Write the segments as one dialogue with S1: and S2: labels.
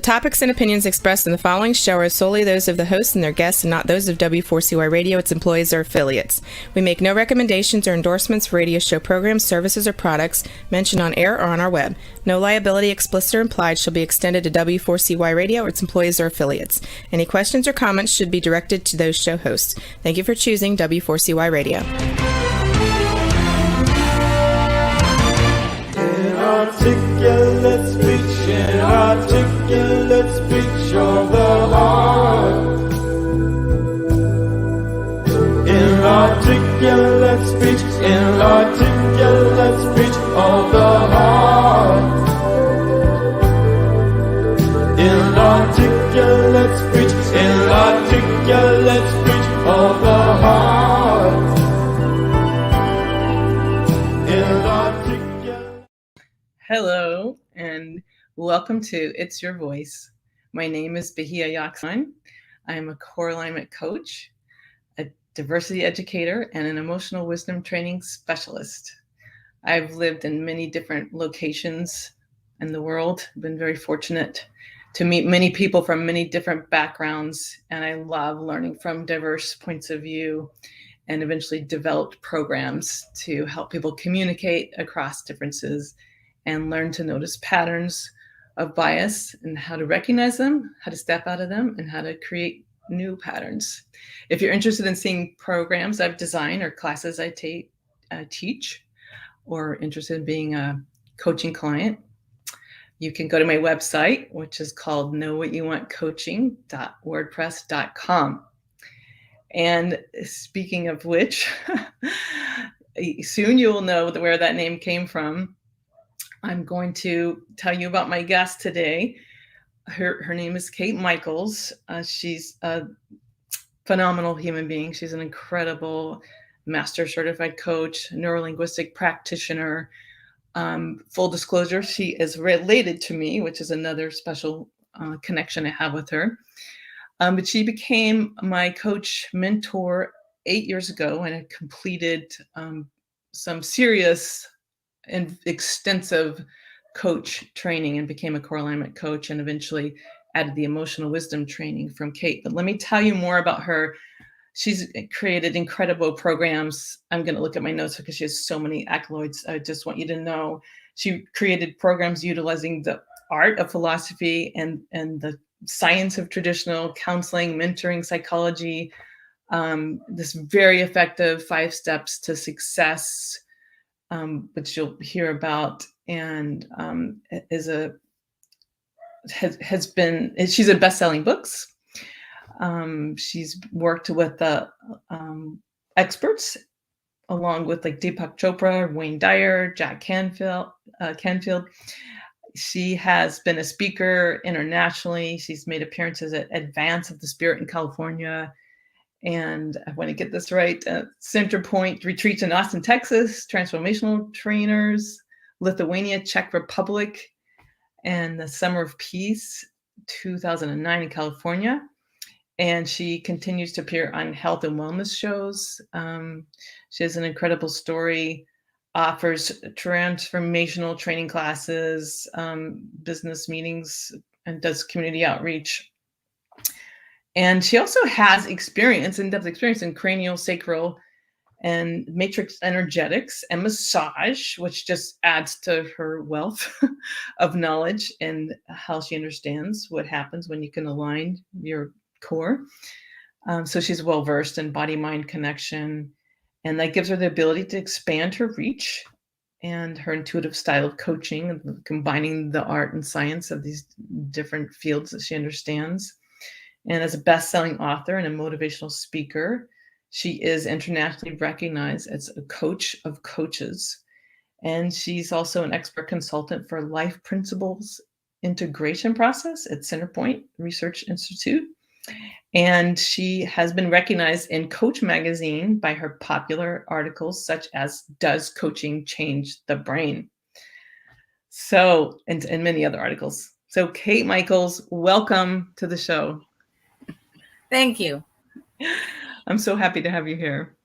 S1: topics and opinions expressed in the following show are solely those of the host and their guests and not those of W4CY Radio, its employees, or affiliates. We make no recommendations or endorsements for radio show programs, services, or products mentioned on air or on our web. No liability, explicit or implied, shall be extended to W4CY Radio or its employees or affiliates. Any questions or comments should be directed to those show hosts. Thank you for choosing W4CY Radio.
S2: Inarticulate speech of the heart. Inarticulate speech of the heart. Inarticulate speech of the heart.
S1: Hello, and welcome to It's Your Voice. My name is Bahia Yackzan. I am a core alignment coach, a diversity educator, and an emotional wisdom training specialist. I've lived in many different locations in the world. I've been very fortunate to meet many people from many different backgrounds, and I love learning from diverse points of view and eventually developed programs to help people communicate across differences and learn to notice patterns of bias and how to recognize them, how to step out of them, and how to create new patterns. If you're interested in seeing programs I've designed or classes I teach, or interested in being a coaching client, you can go to my website, which is called knowwhatyouvantcoaching.wordpress.com. And speaking of which, soon you will know where that name came from. I'm going to tell you about my guest today. Her name is Kate Michels. She's a phenomenal human being. She's an incredible master certified coach, neurolinguistic practitioner. Full disclosure, she is related to me, which is another special connection I have with her. But she became my coach mentor 8 years ago and had completed some serious and extensive coach training and became a core alignment coach and eventually added the emotional wisdom training from Kate. But let me tell you more about her. She's created incredible programs. I'm going to look at my notes because she has so many accolades. I just want you to know she created programs utilizing the art of philosophy and the science of traditional counseling, mentoring, psychology, this very effective 5 steps to success, which you'll hear about, and she's a best-selling books. She's worked with experts, along with like Deepak Chopra, Wayne Dyer, Jack Canfield. She has been a speaker internationally. She's made appearances at Advance of the Spirit in California. And I want to get this right, Center Point retreats in Austin, Texas, transformational trainers, Lithuania, Czech Republic, and the Summer of Peace, 2009 in California. And she continues to appear on health and wellness shows. She has an incredible story, offers transformational training classes, business meetings, and does community outreach. And she also has in-depth experience in cranial, sacral, and matrix energetics and massage, which just adds to her wealth of knowledge and how she understands what happens when you can align your core. So she's well-versed in body-mind connection, and that gives her the ability to expand her reach and her intuitive style of coaching, combining the art and science of these different fields that she understands. And as a best-selling author and a motivational speaker, she is internationally recognized as a coach of coaches. And she's also an expert consultant for life principles integration process at Centerpoint Research Institute. And she has been recognized in Coach magazine by her popular articles such as Does Coaching Change the Brain? So, and many other articles. So Kate Michels, welcome to the show.
S3: Thank you.
S1: I'm so happy to have you here.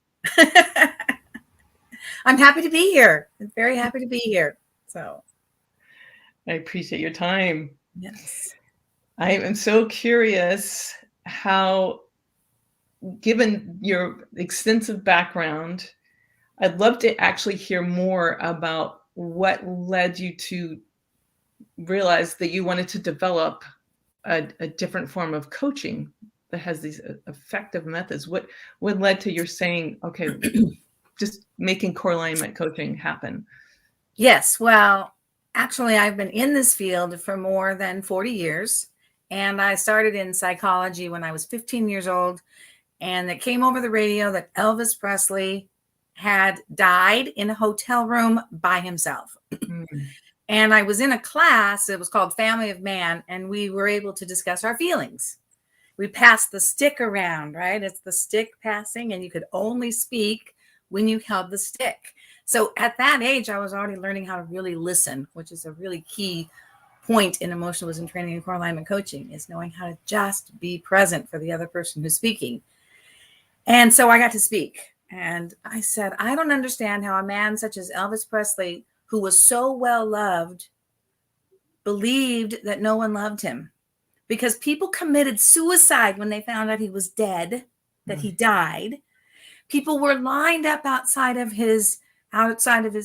S3: I'm happy to be here. I'm very happy to be here. So
S1: I appreciate your time.
S3: Yes.
S1: I am so curious how, given your extensive background, I'd love to actually hear more about what led you to realize that you wanted to develop a different form of coaching that has these effective methods. What led to your saying, okay, just making core alignment coaching happen?
S3: Yes, well, actually, I've been in this field for more than 40 years. And I started in psychology when I was 15 years old. And it came over the radio that Elvis Presley had died in a hotel room by himself.
S1: Mm,
S3: And I was in a class, it was called Family of Man, and we were able to discuss our feelings. We passed the stick around, right? It's the stick passing, and you could only speak when you held the stick. So at that age, I was already learning how to really listen, which is a really key point in emotional wisdom training and core alignment coaching, is knowing how to just be present for the other person who's speaking. And so I got to speak, and I said, I don't understand how a man such as Elvis Presley, who was so well loved, believed that no one loved him, because people committed suicide when they found out he was dead, that he died. People were lined up outside of his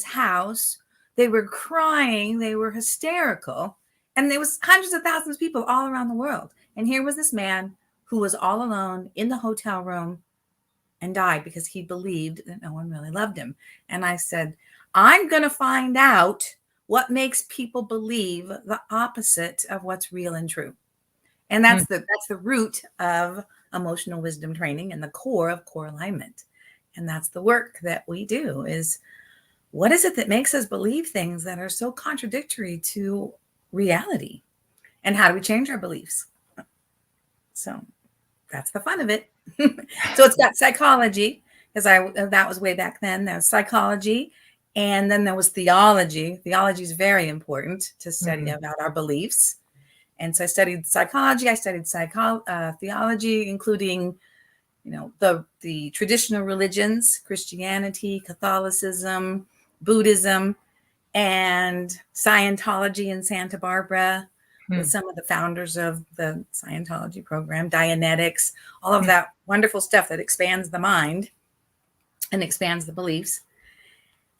S3: house. They were crying. They were hysterical. And there was hundreds of thousands of people all around the world. And here was this man who was all alone in the hotel room and died because he believed that no one really loved him. And I said, I'm going to find out what makes people believe the opposite of what's real and true. And that's the root of emotional wisdom training and the core of core alignment. And that's the work that we do, is what is it that makes us believe things that are so contradictory to reality? And how do we change our beliefs? So that's the fun of it. So it's got psychology, because that was way back then. There was psychology, and then there was theology. Theology is very important to study about our beliefs. And so I studied psychology. I studied theology, including, the traditional religions, Christianity, Catholicism, Buddhism, and Scientology in Santa Barbara, with some of the founders of the Scientology program, Dianetics, all of that wonderful stuff that expands the mind and expands the beliefs.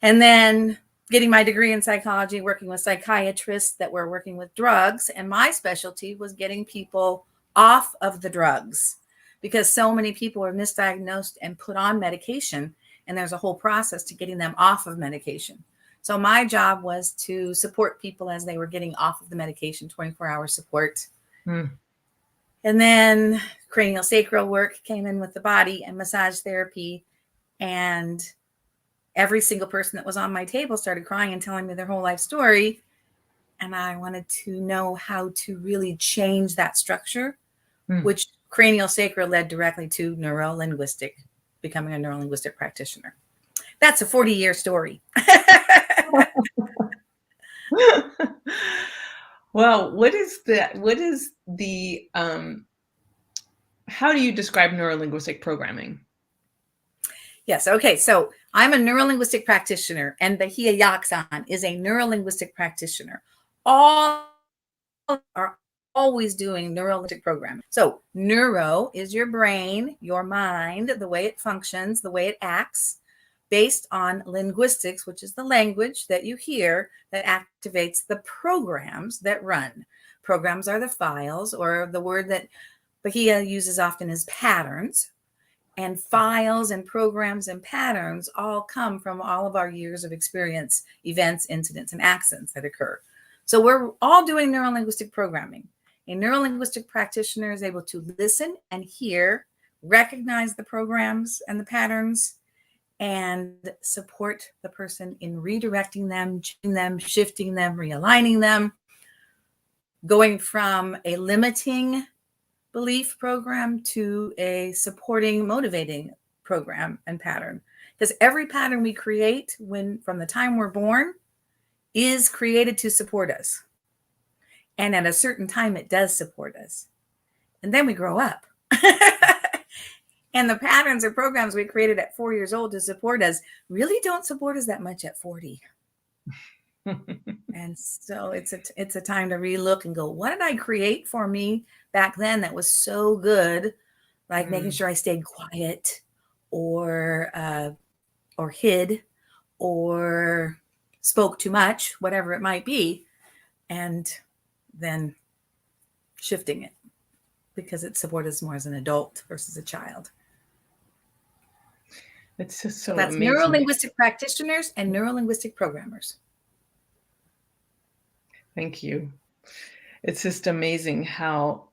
S3: And then getting my degree in psychology, working with psychiatrists that were working with drugs. And my specialty was getting people off of the drugs, because so many people were misdiagnosed and put on medication. And there's a whole process to getting them off of medication. So my job was to support people as they were getting off of the medication, 24-hour support. And then cranial sacral work came in with the body, and massage therapy. And every single person that was on my table started crying and telling me their whole life story. And I wanted to know how to really change that structure, which cranial sacral led directly to neuro-linguistic, becoming a neuro-linguistic practitioner. That's a 40-year story.
S1: Well, how do you describe neurolinguistic programming?
S3: Yes. Okay. So I'm a neurolinguistic practitioner, and Bahia Yackzan is a neurolinguistic practitioner. All are always doing neurolinguistic programming. So neuro is your brain, your mind, the way it functions, the way it acts, based on linguistics, which is the language that you hear that activates the programs that run. Programs are the files, or the word that Bahia uses often is patterns. And files and programs and patterns all come from all of our years of experience, events, incidents, and accidents that occur. So we're all doing neurolinguistic programming. A neurolinguistic practitioner is able to listen and hear, recognize the programs and the patterns, and support the person in redirecting them, changing them, shifting them, realigning them, going from a limiting belief program to a supporting, motivating program and pattern. Because every pattern we create from the time we're born is created to support us. And at a certain time, it does support us. And then we grow up. And the patterns or programs we created at 4 years old to support us really don't support us that much at 40. And so it's a time to relook and go, what did I create for me back then that was so good? Like making sure I stayed quiet or hid or spoke too much, whatever it might be, and then shifting it because it supported us more as an adult versus a child.
S1: It's just so
S3: That's
S1: amazing.
S3: neuro-linguistic practitioners and neuro-linguistic programmers.
S1: Thank you. It's just amazing how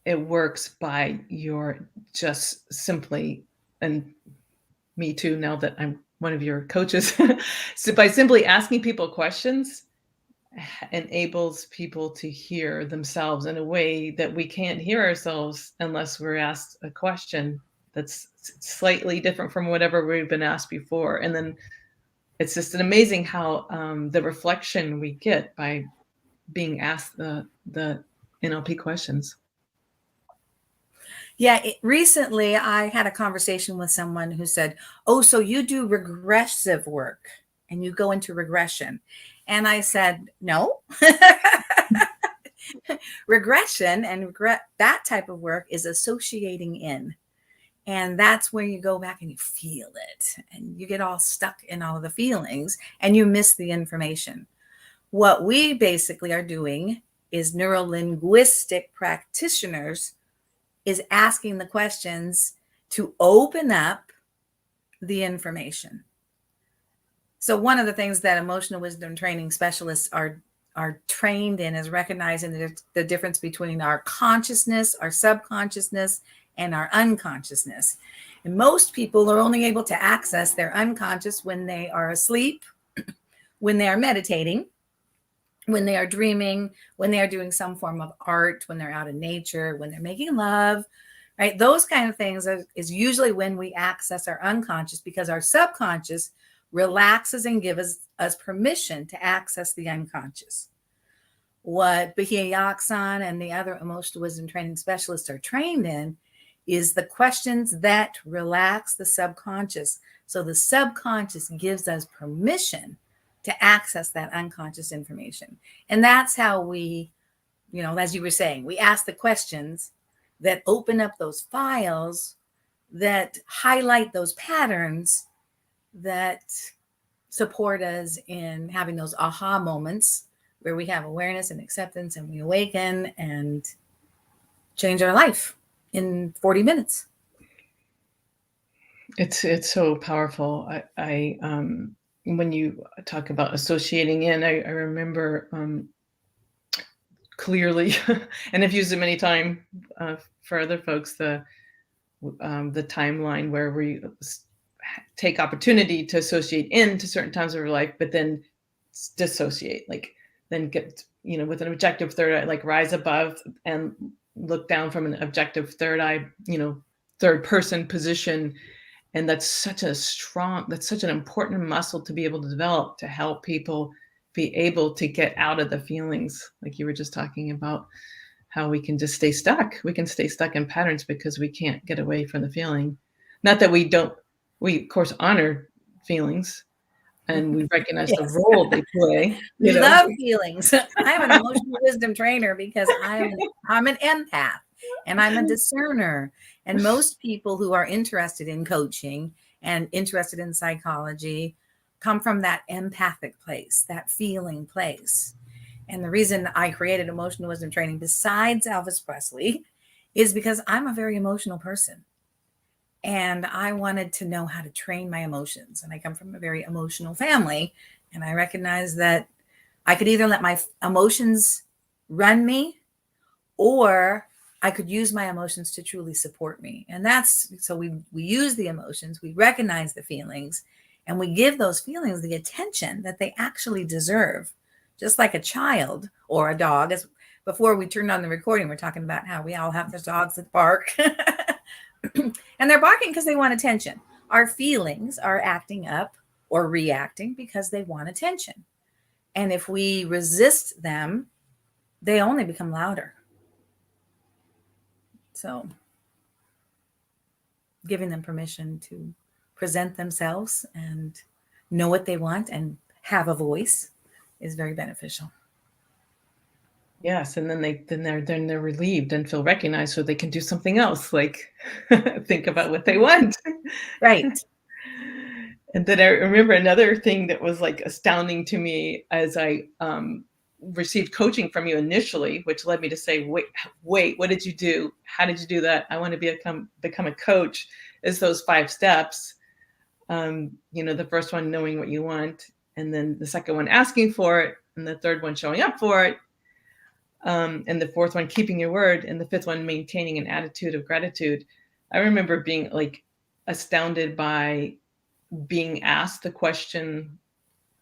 S1: it works by your just simply, and me too, now that I'm one of your coaches, so by simply asking people questions enables people to hear themselves in a way that we can't hear ourselves unless we're asked a question that's slightly different from whatever we've been asked before. And then it's just an amazing how the reflection we get by being asked the NLP questions.
S3: Yeah, recently I had a conversation with someone who said, "Oh, so you do regressive work and you go into regression." And I said, "No." Regression and that type of work is associating in. And that's where you go back and you feel it and you get all stuck in all of the feelings and you miss the information. What we basically are doing is neuro-linguistic practitioners is asking the questions to open up the information. So one of the things that emotional wisdom training specialists are trained in is recognizing the difference between our consciousness, our subconsciousness, and our unconsciousness. And most people are only able to access their unconscious when they are asleep, when they are meditating, when they are dreaming, when they are doing some form of art, when they're out in nature, when they're making love, right? Those kind of things is usually when we access our unconscious, because our subconscious relaxes and gives us permission to access the unconscious. What Bahia Yackzan and the other emotional wisdom training specialists are trained in is the questions that relax the subconscious. So the subconscious gives us permission to access that unconscious information. And that's how we, as you were saying, we ask the questions that open up those files, that highlight those patterns, that support us in having those aha moments where we have awareness and acceptance and we awaken and change our life in 40 minutes.
S1: It's so powerful. I when you talk about associating in, I remember clearly, and I've used it many times for other folks, the timeline where we take opportunity to associate into certain times of our life, but then dissociate, like then get, with an objective third eye, like rise above and look down from an objective third eye, third person position. And that's such an important muscle to be able to develop to help people be able to get out of the feelings. Like you were just talking about how we can just stay stuck. We can stay stuck in patterns because we can't get away from the feeling. Not that we of course honor feelings and we recognize the role they play.
S3: We love feelings. I'm an emotional wisdom trainer because I'm an empath and I'm a discerner. And most people who are interested in coaching and interested in psychology come from that empathic place, that feeling place. And the reason I created emotional wisdom training, besides Elvis Presley, is because I'm a very emotional person. And I wanted to know how to train my emotions. And I come from a very emotional family. And I recognize that I could either let my emotions run me, or I could use my emotions to truly support me. And so we use the emotions, we recognize the feelings, and we give those feelings the attention that they actually deserve. Just like a child or a dog. As before we turned on the recording, we're talking about how we all have those dogs that bark. And they're barking because they want attention. Our feelings are acting up or reacting because they want attention. And if we resist them, they only become louder. So giving them permission to present themselves and know what they want and have a voice is very beneficial.
S1: Yes, and then they're relieved and feel recognized, so they can do something else, like think about what they want.
S3: Right.
S1: And then I remember another thing that was like astounding to me as I received coaching from you initially, which led me to say, wait, what did you do? How did you do that? I want to become a coach. Is those 5 steps? The first one, knowing what you want, and then the second one, asking for it, and the third one, showing up for it, and the fourth one, keeping your word, and the fifth one, maintaining an attitude of gratitude. I remember being like astounded by being asked the question,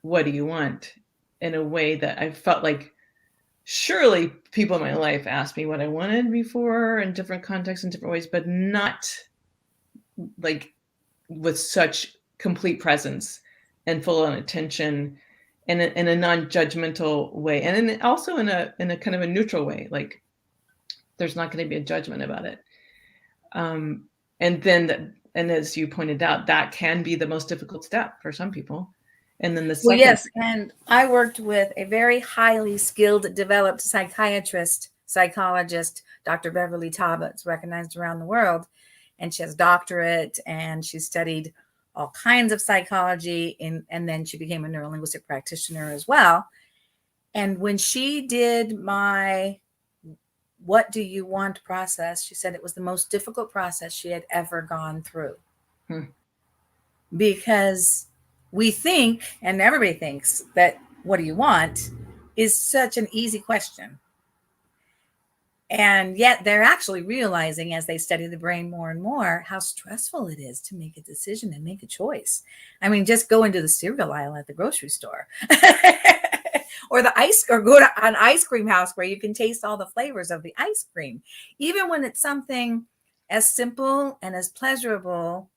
S1: what do you want? In a way that I felt like surely people in my life asked me what I wanted before in different contexts, in different ways, but not like with such complete presence and full on attention, in a non-judgmental way, and also in a kind of a neutral way, like there's not going to be a judgment about it. And as you pointed out, that can be the most difficult step for some people. And then the second,
S3: yes, and I worked with a very highly skilled, developed psychologist, Dr. Beverly Taba, recognized around the world, and she has a doctorate, and she studied all kinds of psychology, and then she became a neurolinguistic practitioner as well. And when she did my "What do you want" process, she said it was the most difficult process she had ever gone through. Because we think, and everybody thinks, that what do you want is such an easy question. And yet they're actually realizing, as they study the brain more and more, how stressful it is to make a decision and make a choice. I mean, just go into the cereal aisle at the grocery store or go to an ice cream house where you can taste all the flavors of the ice cream. Even when it's something as simple and as pleasurable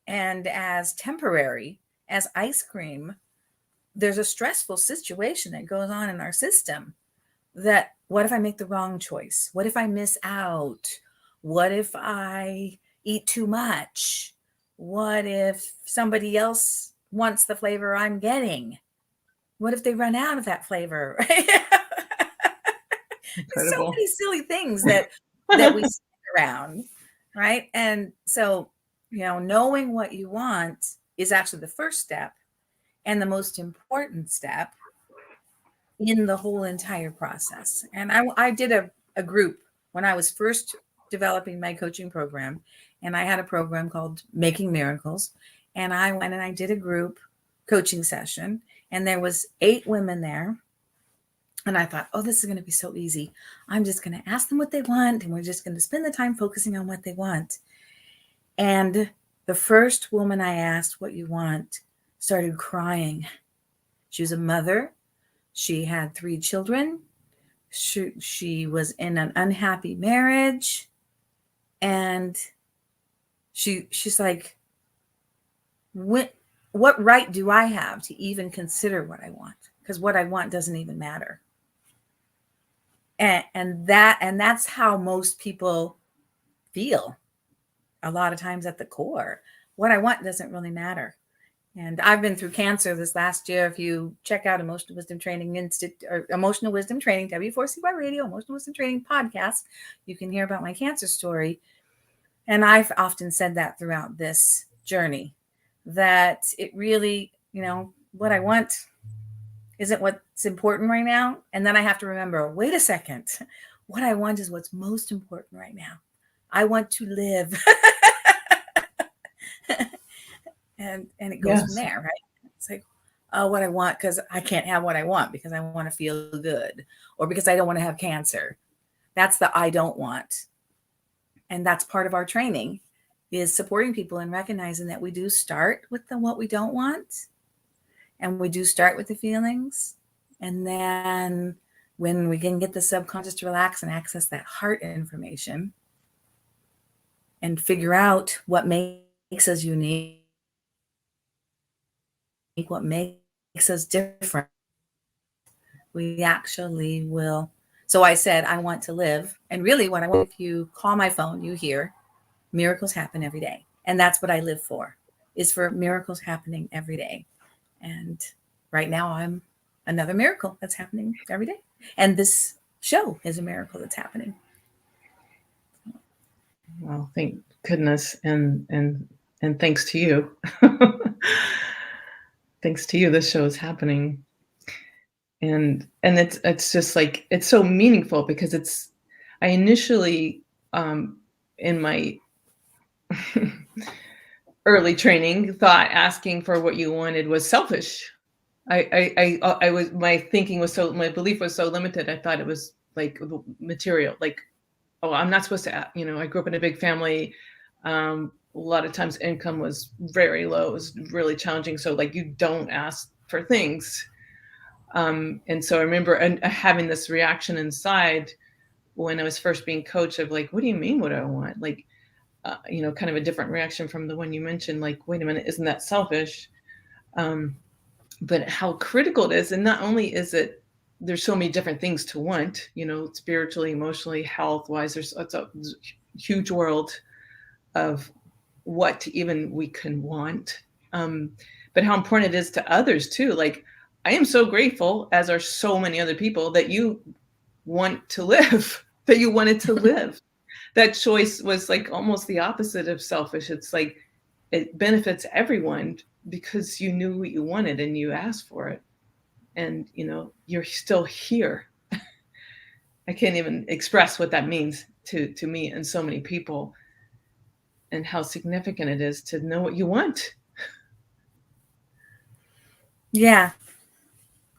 S3: and as temporary as ice cream, there's a stressful situation that goes on in our system. That what if I make the wrong choice? What if I miss out? What if I eat too much? What if somebody else wants the flavor I'm getting? What if they run out of that flavor?
S1: incredible.
S3: So many silly things that we stick around, right? And so, knowing what you want is actually the first step and the most important step in the whole entire process. And I did a group when I was first developing my coaching program, and I had a program called Making Miracles. And I went and I did a group coaching session, and there was 8 women there. And I thought, oh, this is going to be so easy. I'm just going to ask them what they want, and we're just going to spend the time focusing on what they want. And the first woman I asked, what you want, started crying. She was a mother. She had 3 children. She was in an unhappy marriage. And she's like, what right do I have to even consider what I want? Because what I want doesn't even matter. And that's how most people feel a lot of times at the core. What I want doesn't really matter. And I've been through cancer this last year. If you check out Emotional Wisdom Training W4CY Radio, Emotional Wisdom Training podcast, you can hear about my cancer story. And I've often said that throughout this journey, that it really, what I want isn't what's important right now. And then I have to remember, wait a second, what I want is what's most important right now. I want to live. And it goes from there, right? It's like, oh, what I want, because I can't have what I want because I want to feel good, or because I don't want to have cancer. That's the I don't want. And that's part of our training, is supporting people and recognizing that we do start with the what we don't want, and we do start with the feelings. And then when we can get the subconscious to relax and access that heart information and figure out what makes us unique, what makes us different, we actually will. So I said, I want to live. And really what I want, if you call my phone, you hear miracles happen every day. And that's what I live for, is for miracles happening every day. And right now I'm another miracle that's happening every day. And this show is a miracle that's happening.
S1: Well, thank goodness, and thanks to you. Thanks to you, this show is happening. And it's just like, it's so meaningful because I initially, in my early training, thought asking for what you wanted was selfish. I was, my belief was so limited. I thought it was like material, like, oh, I'm not supposed to, I grew up in a big family. A lot of times income was very low. It was really challenging. So like, you don't ask for things. And so I remember having this reaction inside when I was first being coached of like, what do you mean, what do I want? Like, kind of a different reaction from the one you mentioned, like, wait a minute, isn't that selfish? But how critical it is. And not only is it, there's so many different things to want, spiritually, emotionally, health wise, it's a huge world of what even we can want. But how important it is to others too. Like, I am so grateful, as are so many other people, that you want to live, that you wanted to live. That choice was like almost the opposite of selfish. It's like, it benefits everyone because you knew what you wanted and you asked for it. And, you're still here. I can't even express what that means to me and so many people, and how significant it is to know what you want.
S3: Yeah.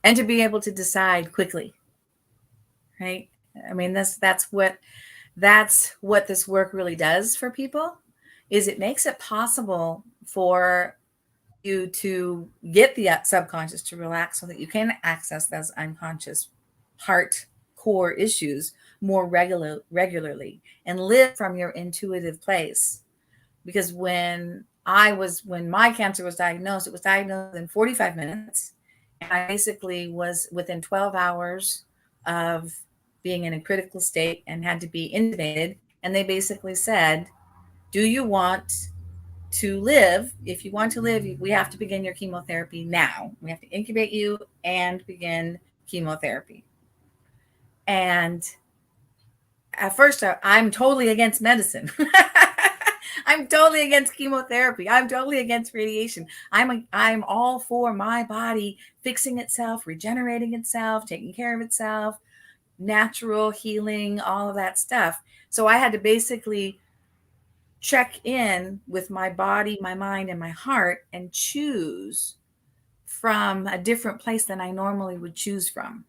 S3: And to be able to decide quickly, right? I mean, that's what this work really does for people, is it makes it possible for you to get the subconscious to relax so that you can access those unconscious heart core issues more regularly and live from your intuitive place. Because when my cancer was diagnosed, it was diagnosed in 45 minutes. And I basically was within 12 hours of being in a critical state and had to be intubated. And they basically said, do you want to live? If you want to live, we have to begin your chemotherapy now. We have to incubate you and begin chemotherapy. And at first, I'm totally against medicine. I'm totally against chemotherapy. I'm totally against radiation. I'm all for my body fixing itself, regenerating itself, taking care of itself, natural healing, all of that stuff. So I had to basically check in with my body, my mind, and my heart and choose from a different place than I normally would choose from.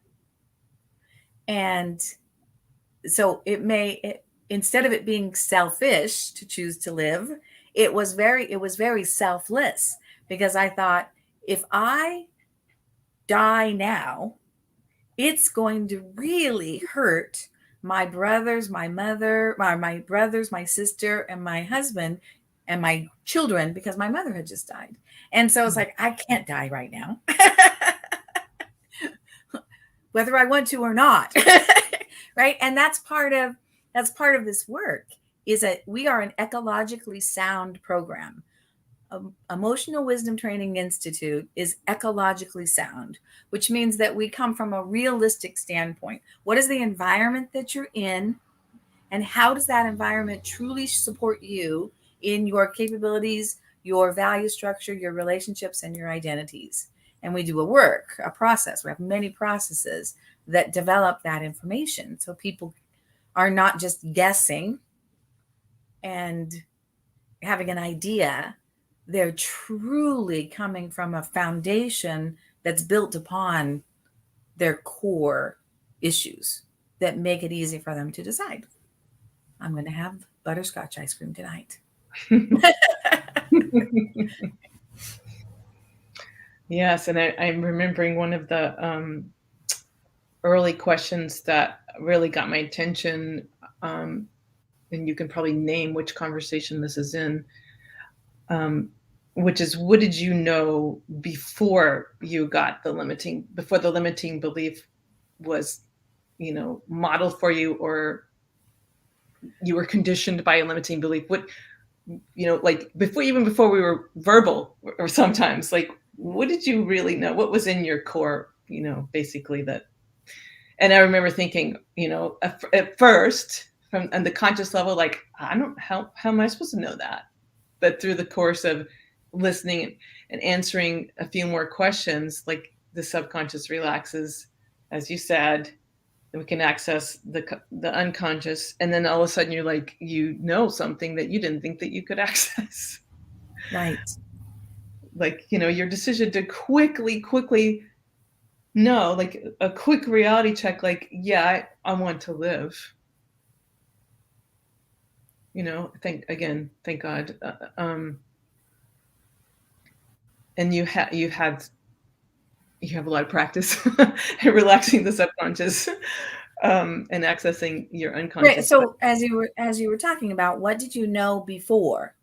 S3: And so instead of it being selfish to choose to live, it was very selfless, because I thought, if I die now, it's going to really hurt my brothers, my mother, my brothers, my sister, and my husband, and my children, because my mother had just died. And so it's like, I can't die right now, whether I want to or not. Right. And that's part of this work, is that we are an ecologically sound program. Emotional Wisdom Training Institute is ecologically sound, which means that we come from a realistic standpoint. What is the environment that you're in, and how does that environment truly support you in your capabilities, your value structure, your relationships, and your identities? And we do a process. We have many processes that develop that information, so people are not just guessing and having an idea. They're truly coming from a foundation that's built upon their core issues that make it easy for them to decide, I'm going to have butterscotch ice cream tonight.
S1: Yes. And I'm remembering one of the early questions that really got my attention, and you can probably name which conversation this is in, which is, what did you know before the limiting belief was, modeled for you, or you were conditioned by a limiting belief? What, like before we were verbal, or sometimes, like, what did you really know? What was in your core basically that. And I remember thinking, at first from on the conscious level, like, I don't, how am I supposed to know that? But through the course of listening and answering a few more questions, like the subconscious relaxes, as you said, and we can access the unconscious, and then all of a sudden you're like, something that you didn't think that you could access.
S3: Right.
S1: Like, your decision to quickly know, like a quick reality check, like, yeah, I want to live. Thank God. And you have a lot of practice in relaxing the subconscious, and accessing your
S3: Right.
S1: unconscious.
S3: So as you were talking about, what did you know before?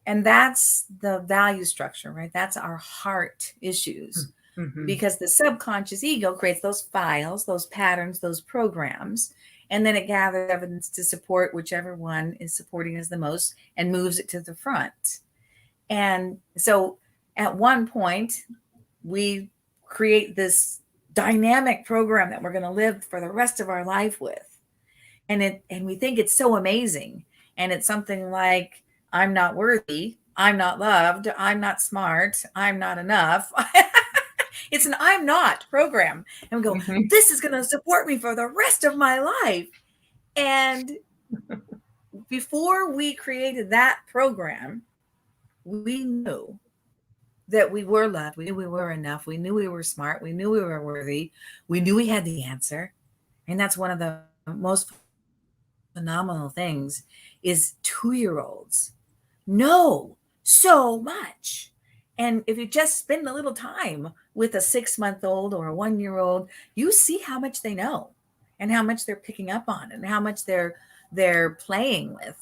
S3: And that's the value structure, right? That's our heart issues.
S1: Mhm.
S3: Because the subconscious ego creates those files, those patterns, those programs, and then it gathers evidence to support whichever one is supporting us the most and moves it to the front. And so at one point, we create this dynamic program that we're going to live for the rest of our life with. And we think it's so amazing. And it's something like, I'm not worthy, I'm not loved, I'm not smart, I'm not enough. It's an I'm not program. And we go, this is going to support me for the rest of my life. And before we created that program, we knew that we were loved. We knew we were enough. We knew we were smart. We knew we were worthy. We knew we had the answer. And that's one of the most phenomenal things is 2-year-olds know so much. And if you just spend a little time with a 6-month-old or a 1-year-old, you see how much they know and how much they're picking up on and how much they're playing with.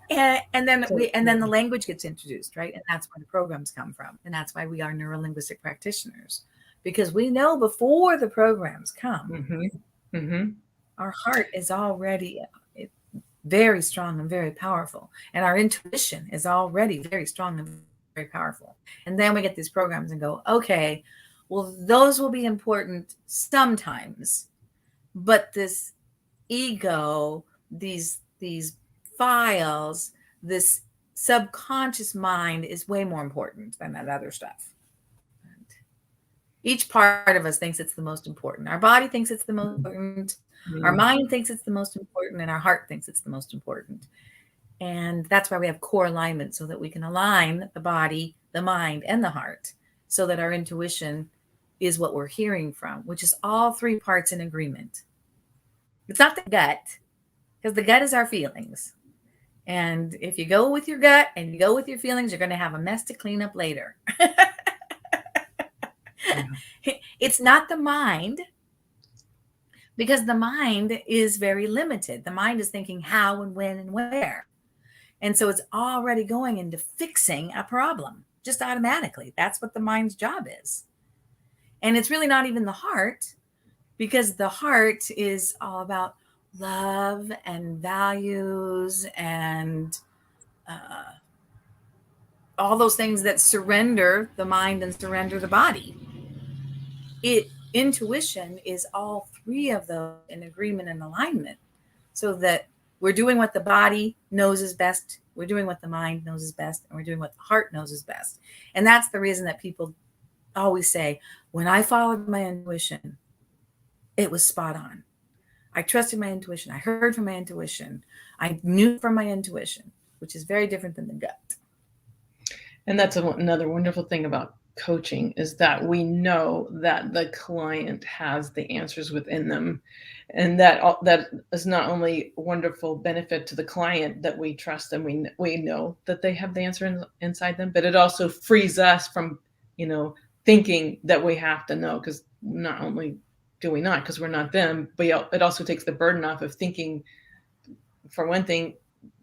S3: and then the language gets introduced, right? And that's where the programs come from. And that's why we are neurolinguistic practitioners, because we know before the programs come, our heart is already very strong and very powerful. And our intuition is already very strong and very powerful. And then we get these programs and go, okay, well, those will be important sometimes, but this ego, these files, this subconscious mind is way more important than that other stuff. And each part of us thinks it's the most important. Our body thinks it's the most important. Our mind thinks it's the most important, and our heart thinks it's the most important. And that's why we have core alignment, so that we can align the body, the mind, and the heart, so that our intuition is what we're hearing from, which is all 3 parts in agreement. It's not the gut, because the gut is our feelings. And if you go with your gut and you go with your feelings, you're going to have a mess to clean up later. It's not the mind, because the mind is very limited. The mind is thinking how and when and where. And so it's already going into fixing a problem just automatically. That's what the mind's job is. And it's really not even the heart, because the heart is all about love and values and all those things that surrender the mind and surrender the body. Intuition is all 3 of those in agreement and alignment, so that we're doing what the body knows is best, we're doing what the mind knows is best, and we're doing what the heart knows is best. And that's the reason that people always say, when I followed my intuition, it was spot on. I trusted my intuition. I heard from my intuition. I knew from my intuition, which is very different than the gut.
S1: And that's another wonderful thing about coaching, is that we know that the client has the answers within them. And that is not only a wonderful benefit to the client, that we trust them, we know that they have the answer inside them, but it also frees us from, thinking that we have to know, because not only do we not, because we're not them, but it also takes the burden off of thinking. For one thing,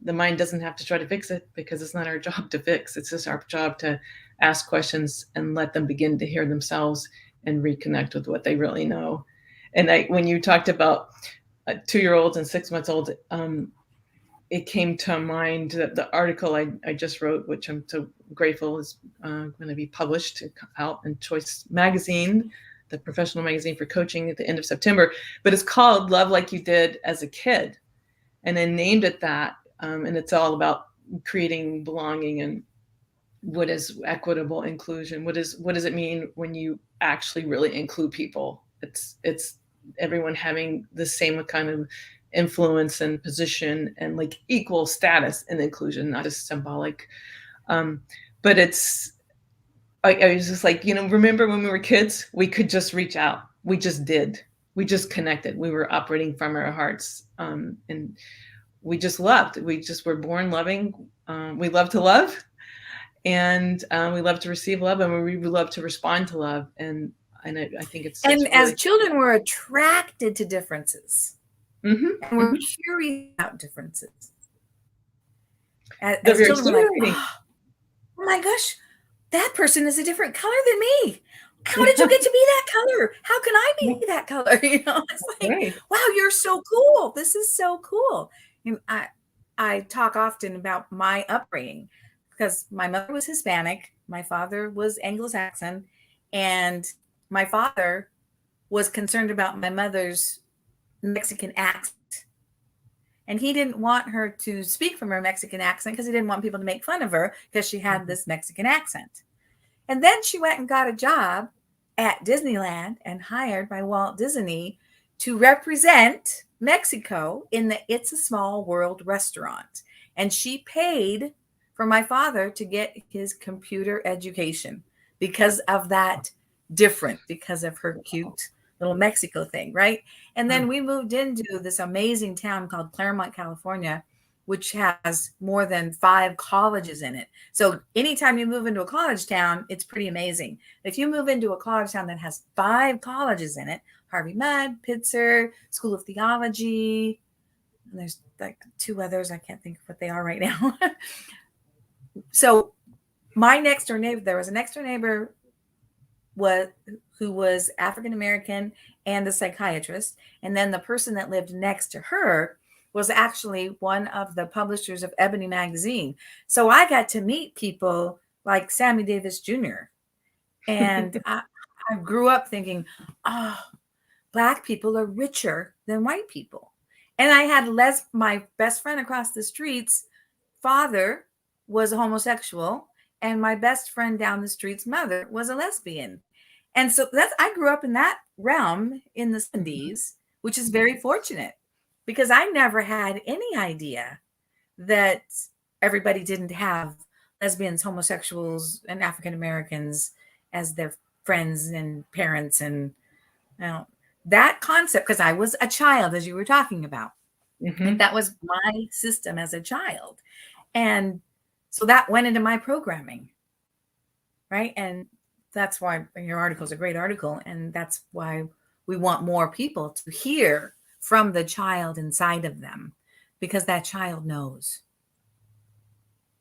S1: the mind doesn't have to try to fix it, because it's not our job to fix. It's just our job to ask questions and let them begin to hear themselves and reconnect with what they really know. And when you talked about 2-year-olds and 6-month-olds, it came to mind that the article I just wrote, which I'm so grateful is going to be published out in Choice Magazine, the professional magazine for coaching, at the end of September. But it's called Love Like You Did as a Kid. And I named it that. And it's all about creating belonging and what is equitable inclusion. What does it mean when you actually really include people? It's everyone having the same kind of influence and position and like equal status in inclusion, not just symbolic. But I was just like, remember when we were kids, we could just reach out. We just did. We just connected. We were operating from our hearts. And we just loved. We just were born loving. We love to love. And we love to receive love, and we love to respond to love. And I think it's
S3: and
S1: really
S3: as children, we're attracted to differences.
S1: Mm-hmm.
S3: And we're curious about differences. As
S1: They're
S3: children, we're like, oh my gosh, that person is a different color than me. How did you get to be that color? How can I be that color? It's like,
S1: Right.
S3: wow, you're so cool. This is so cool. And I talk often about my upbringing, because my mother was Hispanic, my father was Anglo-Saxon, and my father was concerned about my mother's Mexican accent. And he didn't want her to speak from her Mexican accent because he didn't want people to make fun of her because she had this Mexican accent. And then she went and got a job at Disneyland and hired by Walt Disney to represent Mexico in the It's a Small World restaurant. And she paid for my father to get his computer education because of that difference, because of her cute little Mexico thing, right? And then we moved into this amazing town called Claremont, California, which has more than 5 colleges in it. So anytime you move into a college town, it's pretty amazing. If you move into a college town that has 5 colleges in it, Harvey Mudd, Pitzer, School of Theology, and there's like 2 others, I can't think of what they are right now. So my next door neighbor, there was a next door neighbor who was African American and a psychiatrist. And then the person that lived next to her was actually one of the publishers of Ebony magazine. So I got to meet people like Sammy Davis Jr. And I grew up thinking, oh, Black people are richer than white people. And I had my best friend across the street's father was a homosexual, and my best friend down the street's mother was a lesbian. And so I grew up in that realm in the 70s, which is very fortunate because I never had any idea that everybody didn't have lesbians, homosexuals, and African Americans as their friends and parents. And that concept, because I was a child, as you were talking about, like that was my system as a child. And so that went into my programming, right? And that's why your article is a great article. And that's why we want more people to hear from the child inside of them, because that child knows.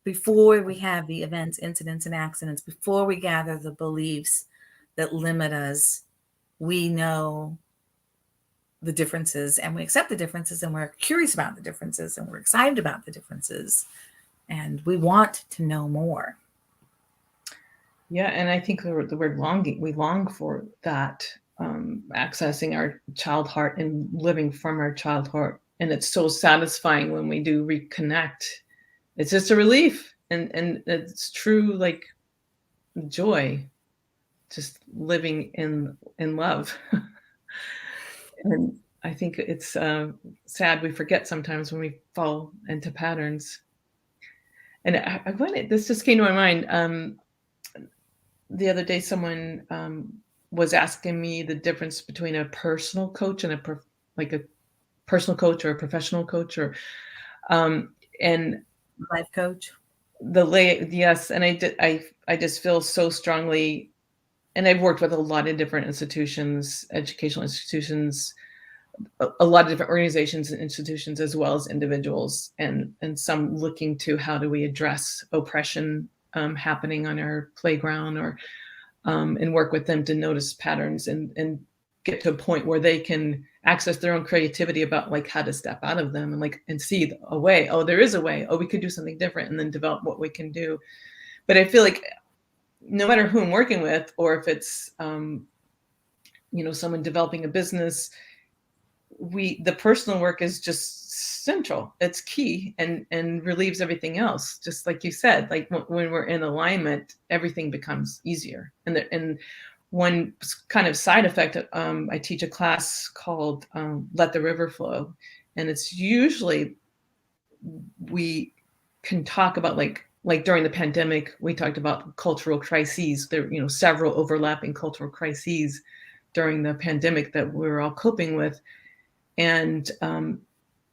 S3: Before we have the events, incidents, and accidents, before we gather the beliefs that limit us, we know the differences, and we accept the differences, and we're curious about the differences, and we're excited about the differences, and we want to know more.
S1: Yeah, and I think the word longing, we long for that, accessing our child heart and living from our child heart. And it's so satisfying when we do reconnect. It's just a relief, and it's true, like joy, just living in love. And I think it's sad we forget sometimes when we fall into patterns. And this just came to my mind. The other day, someone was asking me the difference between a personal coach and a personal coach or a professional coach, or and
S3: Life coach.
S1: Yes, and I just feel so strongly, and I've worked with a lot of different institutions, educational institutions, a lot of different organizations and institutions, as well as individuals, and some looking to how do we address oppression happening on our playground, or and work with them to notice patterns and get to a point where they can access their own creativity about like how to step out of them and like and see a way. Oh, there is a way. Oh, we could do something different, and then develop what we can do. But I feel like no matter who I'm working with, or if it's someone developing a business, the personal work is just central. It's key and relieves everything else. Just like you said, like when we're in alignment, everything becomes easier. And one kind of side effect, I teach a class called Let the River Flow. And it's usually, we can talk about like during the pandemic, we talked about cultural crises. There, several overlapping cultural crises during the pandemic that we were all coping with. And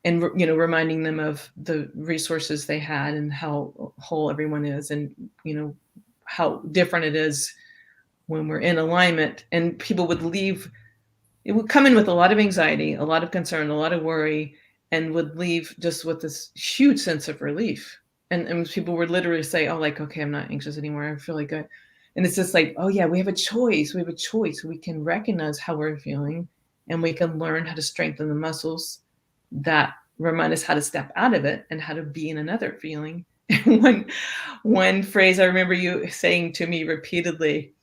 S1: reminding them of the resources they had and how whole everyone is, and how different it is when we're in alignment. And people would leave, it would come in with a lot of anxiety, a lot of concern, a lot of worry, and would leave just with this huge sense of relief. And people would literally say, oh, like, okay, I'm not anxious anymore, I feel like good. And it's just like, oh yeah, we have a choice. We can recognize how we're feeling, and we can learn how to strengthen the muscles that remind us how to step out of it and how to be in another feeling. One phrase I remember you saying to me repeatedly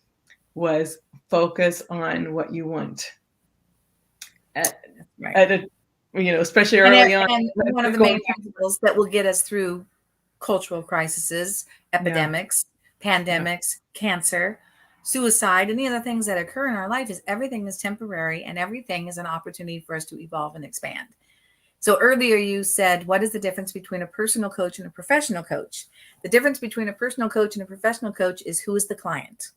S1: was, focus on what you want. Especially early on.
S3: And one of the main principles that will get us through cultural crises, epidemics, pandemics, cancer, suicide, any of the things that occur in our life is everything is temporary, and everything is an opportunity for us to evolve and expand. So earlier you said, what is the difference between a personal coach and a professional coach? The difference between a personal coach and a professional coach is who is the client.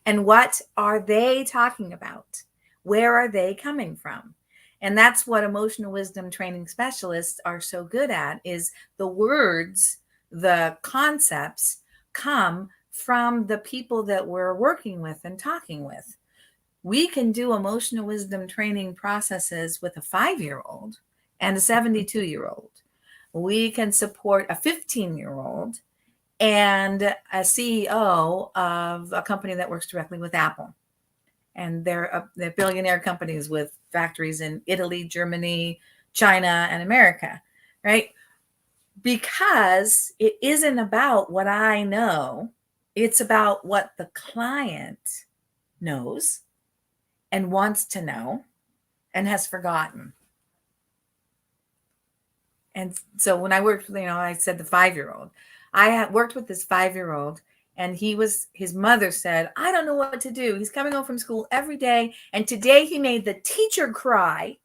S3: And what are they talking about? Where are they coming from? And that's what emotional wisdom training specialists are so good at, is the words, the concepts come from the people that we're working with and talking with. We can do emotional wisdom training processes with a 5-year-old and a 72-year-old. We can support a 15-year-old and a CEO of a company that works directly with Apple. And they're billionaire companies with factories in Italy, Germany, China, and America, right? Because it isn't about what I know. It's about what the client knows and wants to know and has forgotten. And so when I worked with, I said the 5-year-old, I worked with this 5-year-old, and his mother said, I don't know what to do. He's coming home from school every day, and today he made the teacher cry,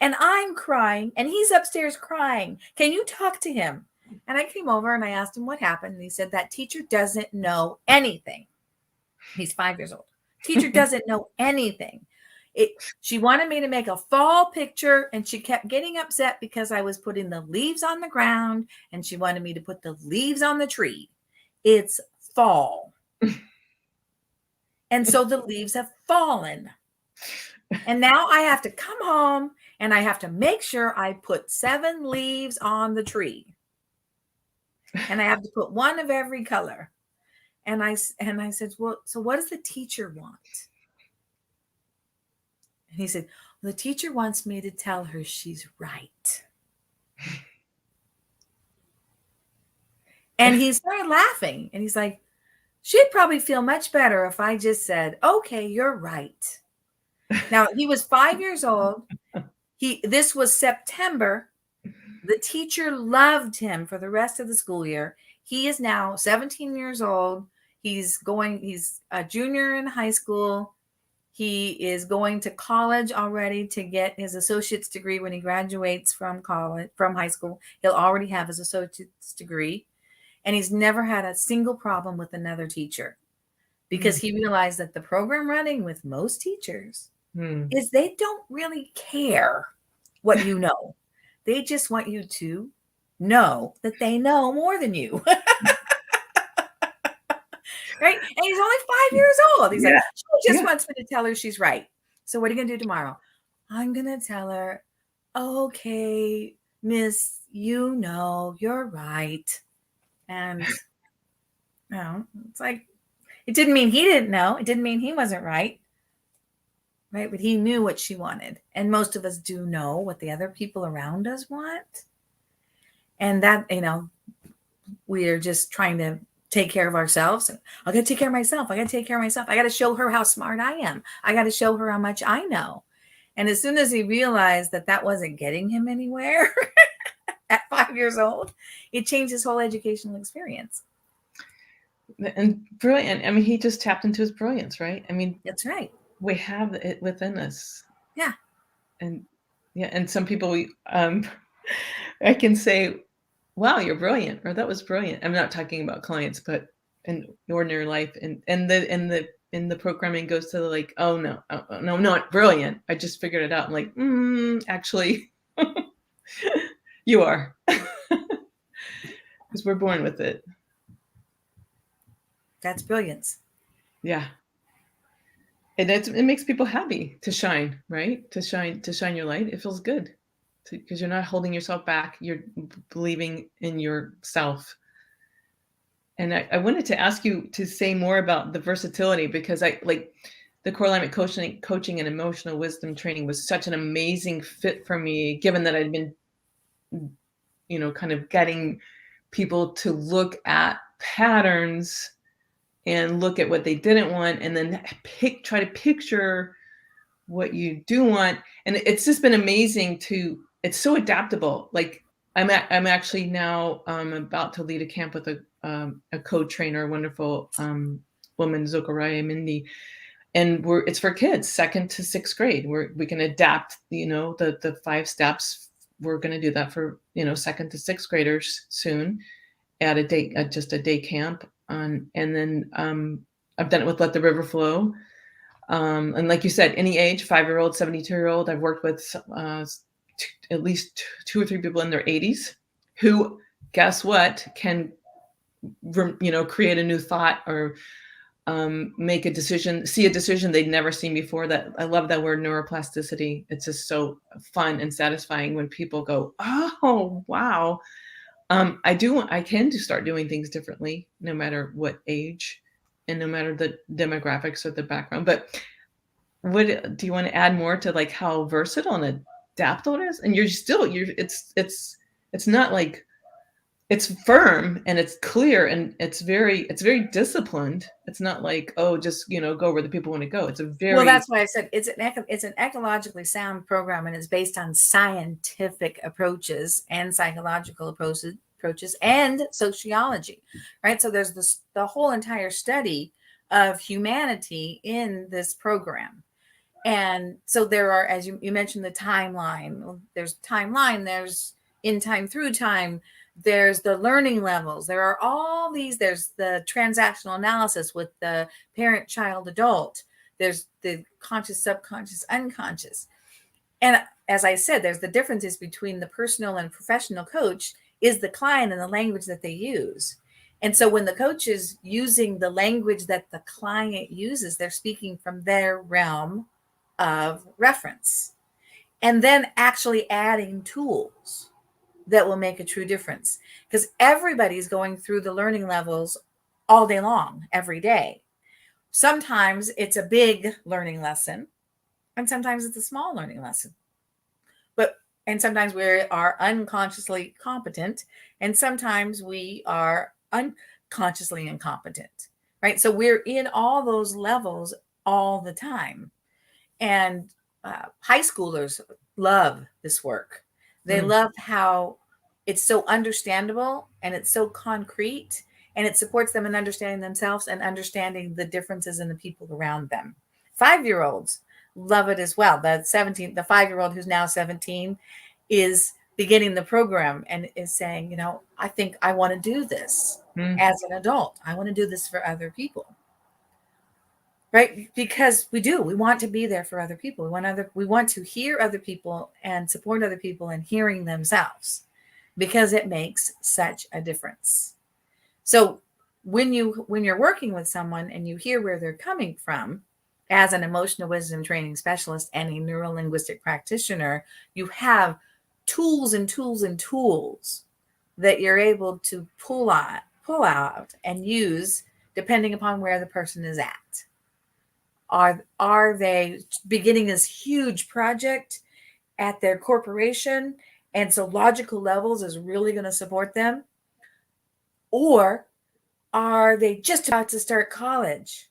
S3: and I'm crying, and he's upstairs crying. Can you talk to him? And I came over and I asked him what happened. And he said, that teacher doesn't know anything. He's 5 years old. Teacher doesn't know anything. She wanted me to make a fall picture, and she kept getting upset because I was putting the leaves on the ground, and she wanted me to put the leaves on the tree. It's fall. And so the leaves have fallen. And now I have to come home and I have to make sure I put 7 leaves on the tree. And I have to put one of every color. And I said, well, so what does the teacher want? And he said, well, the teacher wants me to tell her she's right. And he started laughing, and he's like, she'd probably feel much better if I just said, okay, you're right. Now, he was 5 years old. This was September. The teacher loved him for the rest of the school year. He is now 17 years old. He's a junior in high school. He is going to college already to get his associate's degree when he graduates from high school. He'll already have his associate's degree. And he's never had a single problem with another teacher, because he realized that the program running with most teachers is they don't really care what you know. They just want you to know that they know more than you. Right? And he's only 5 years old. He's like, she just wants me to tell her she's right. So what are you going to do tomorrow? I'm going to tell her, okay, miss, you're right. And it's like, it didn't mean he didn't know. It didn't mean he wasn't right. right? But he knew what she wanted. And most of us do know what the other people around us want. And that, we are just trying to take care of ourselves. I got to take care of myself. I got to take care of myself. I got to show her how smart I am. I got to show her how much I know. And as soon as he realized that that wasn't getting him anywhere at 5 years old, it changed his whole educational experience.
S1: And brilliant. I mean, he just tapped into his brilliance, right? I mean,
S3: that's right.
S1: We have it within us.
S3: Yeah.
S1: And yeah, and some people I can say, wow, you're brilliant, or that was brilliant. I'm not talking about clients, but in ordinary life, and the programming goes to like, oh no, not brilliant. I just figured it out. I'm like, actually, you are, because we're born with it.
S3: That's brilliance.
S1: Yeah. And it makes people happy to shine, right? To shine your light. It feels good because you're not holding yourself back. You're believing in yourself. And I wanted to ask you to say more about the versatility, because I like the core alignment coaching and emotional wisdom training was such an amazing fit for me, given that I'd been, kind of getting people to look at patterns and look at what they didn't want, and then try to picture what you do want. And it's just been amazing it's so adaptable. Like I'm actually now about to lead a camp with a co-trainer, a wonderful woman, Zokaraya Mindy. And it's for kids, 2nd to 6th grade, where we can adapt, the 5 steps. We're going to do that for, 2nd to 6th graders soon at just a day camp. And then I've done it with Let the River Flow. And like you said, any age, 5-year-old, 72-year-old. I've worked with at least 2 or 3 people in their 80s who, guess what, can, create a new thought or make a decision, see a decision they'd never seen before. That I love that word, neuroplasticity. It's just so fun and satisfying when people go, oh, wow. I can start doing things differently, no matter what age and no matter the demographics or the background. But do you want to add more to like how versatile and adaptable it is? And it's not like, it's firm and it's clear and it's very disciplined. It's not like, oh, just, go where the people want to go. It's a very,
S3: well, that's why I said it's an ecologically sound program, and it's based on scientific approaches and psychological approaches and sociology, right? So there's the whole entire study of humanity in this program. And so there are, as you mentioned, the timeline. There's timeline, there's in time, through time, there's the learning levels. There are all these, there's the transactional analysis with the parent, child, adult. There's the conscious, subconscious, unconscious. And as I said, there's the differences between the personal and professional coach is the client and the language that they use. And so when the coach is using the language that the client uses, they're speaking from their realm of reference, and then actually adding tools that will make a true difference, because everybody's going through the learning levels all day long, every day. Sometimes it's a big learning lesson, and sometimes it's a small learning lesson. And sometimes we are unconsciously competent, and sometimes we are unconsciously incompetent, right? So we're in all those levels all the time. And high schoolers love this work. They love how it's so understandable and it's so concrete, and it supports them in understanding themselves and understanding the differences in the people around them. 5-year-olds love it as well. The 5-year-old who's now 17 is beginning the program and is saying, I think I want to do this as an adult. I want to do this for other people. Right? Because we want to be there for other people. We want to hear other people and support other people in hearing themselves, because it makes such a difference. So when you're working with someone and you hear where they're coming from, as an emotional wisdom training specialist and a neuro-linguistic practitioner, you have tools and tools and tools that you're able to pull out and use depending upon where the person is at. Are they beginning this huge project at their corporation, and so logical levels is really going to support them? Or are they just about to start college,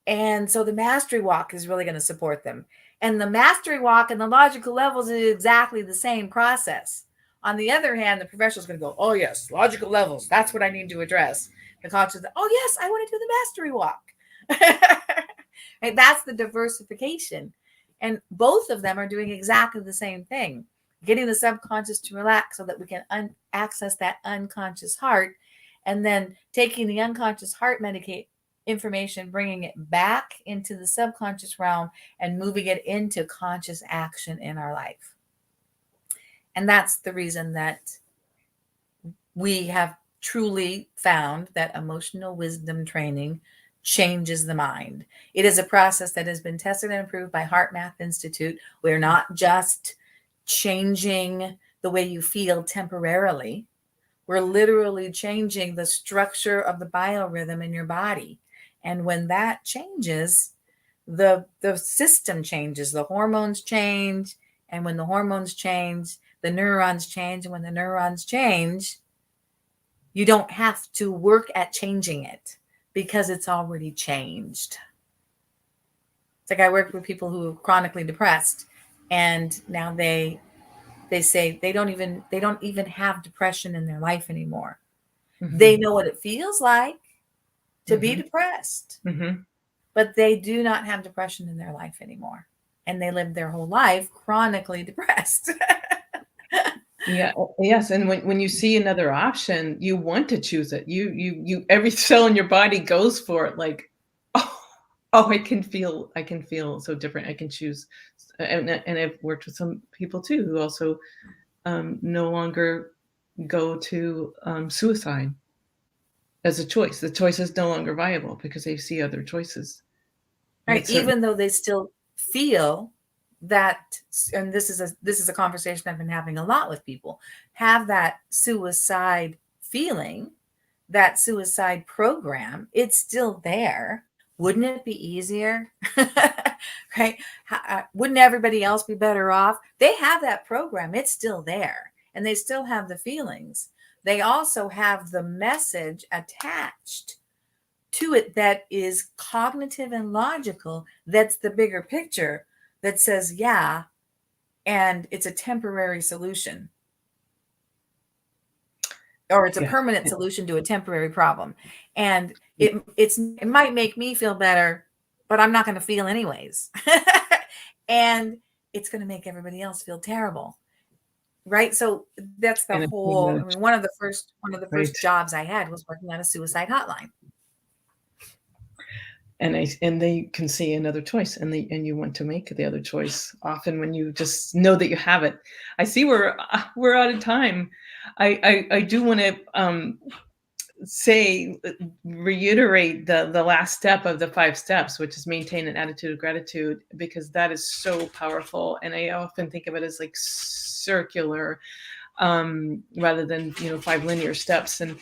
S3: and so the mastery walk is really going to support them? And the mastery walk and the logical levels is exactly the same process. On the other hand, the professional is going to go, oh yes, logical levels, that's what I need to address. The coach is, oh yes, I want to do the mastery walk. Right? That's the diversification. And both of them are doing exactly the same thing, getting the subconscious to relax so that we can access that unconscious heart, and then taking the unconscious heart information, bringing it back into the subconscious realm and moving it into conscious action in our life. And that's the reason that we have truly found that emotional wisdom training changes the mind. It is a process that has been tested and approved by Heart Math Institute. We're not just changing the way you feel temporarily. We're literally changing the structure of the biorhythm in your body. And when that changes, the system changes, the hormones change. And when the hormones change, the neurons change. And when the neurons change, you don't have to work at changing it because it's already changed. It's like I worked with people who are chronically depressed, and now they say they don't even have depression in their life anymore. Mm-hmm. They know what it feels like to be depressed, but they do not have depression in their life anymore. And they live their whole life chronically depressed.
S1: Yeah. Yes. And when you see another option, you want to choose it. You every cell in your body goes for it. Like, oh, I can feel so different. I can choose. And I've worked with some people too who also no longer go to suicide as a choice. The choice is no longer viable because they see other choices.
S3: Right. Even though they still feel that, and this is a conversation I've been having a lot with people, have that suicide feeling, that suicide program, it's still there. Wouldn't it be easier? Right? Wouldn't everybody else be better off? They have that program. It's still there. And they still have the feelings. They also have the message attached to it that is cognitive and logical. That's the bigger picture that says, yeah, and it's a temporary solution. Or it's a permanent solution to a temporary problem. And it might make me feel better, but I'm not going to feel anyways. And it's going to make everybody else feel terrible. Right? So that's the whole, I mean, one of the first jobs I had was working on a suicide hotline.
S1: And they can see another choice, and you want to make the other choice. Often when you just know that you have it. I see we're out of time. I do want to reiterate the last step of the 5 steps, which is maintain an attitude of gratitude, because that is so powerful. And I often think of it as like circular, rather than 5 linear steps, and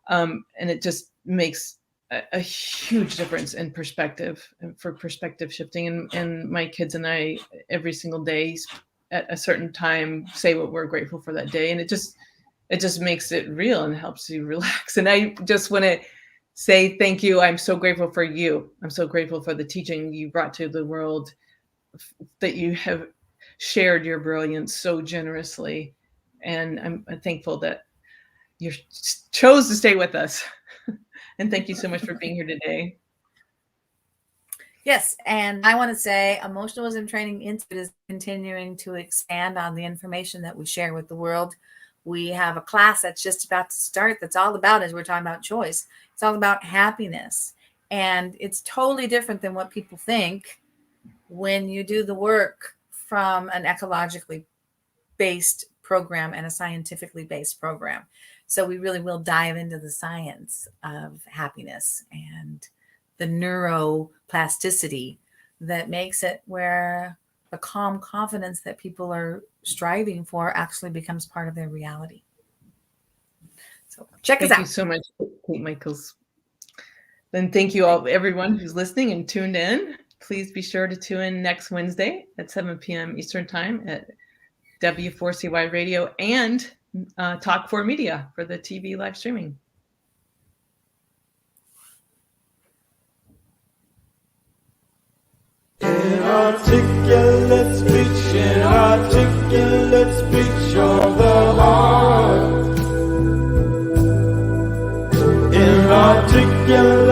S1: it just makes a huge difference in perspective, for perspective shifting. And my kids and I every single day at a certain time say what we're grateful for that day, and it just makes it real and helps you relax. And I just want to say thank you. I'm so grateful for you. I'm so grateful for the teaching you brought to the world, that you have shared your brilliance so generously. And I'm thankful that you chose to stay with us. And thank you so much for being here today.
S3: Yes, and I want to say Emotional Wisdom Training Institute is continuing to expand on the information that we share with the world. We have a class that's just about to start that's all about, as we're talking about choice, it's all about happiness. And it's totally different than what people think when you do the work from an ecologically based program and a scientifically based program. So we really will dive into the science of happiness and the neuroplasticity that makes it where the calm confidence that people are striving for actually becomes part of their reality. So check us out.
S1: Thank you so much, Kate Michels. Then thank you all, everyone who's listening and tuned in. please be sure to tune in next Wednesday at 7 p.m. Eastern Time at W4CY Radio and Talk 4 Media for the TV live streaming.
S2: Inarticulate speech of the heart. Inarticulate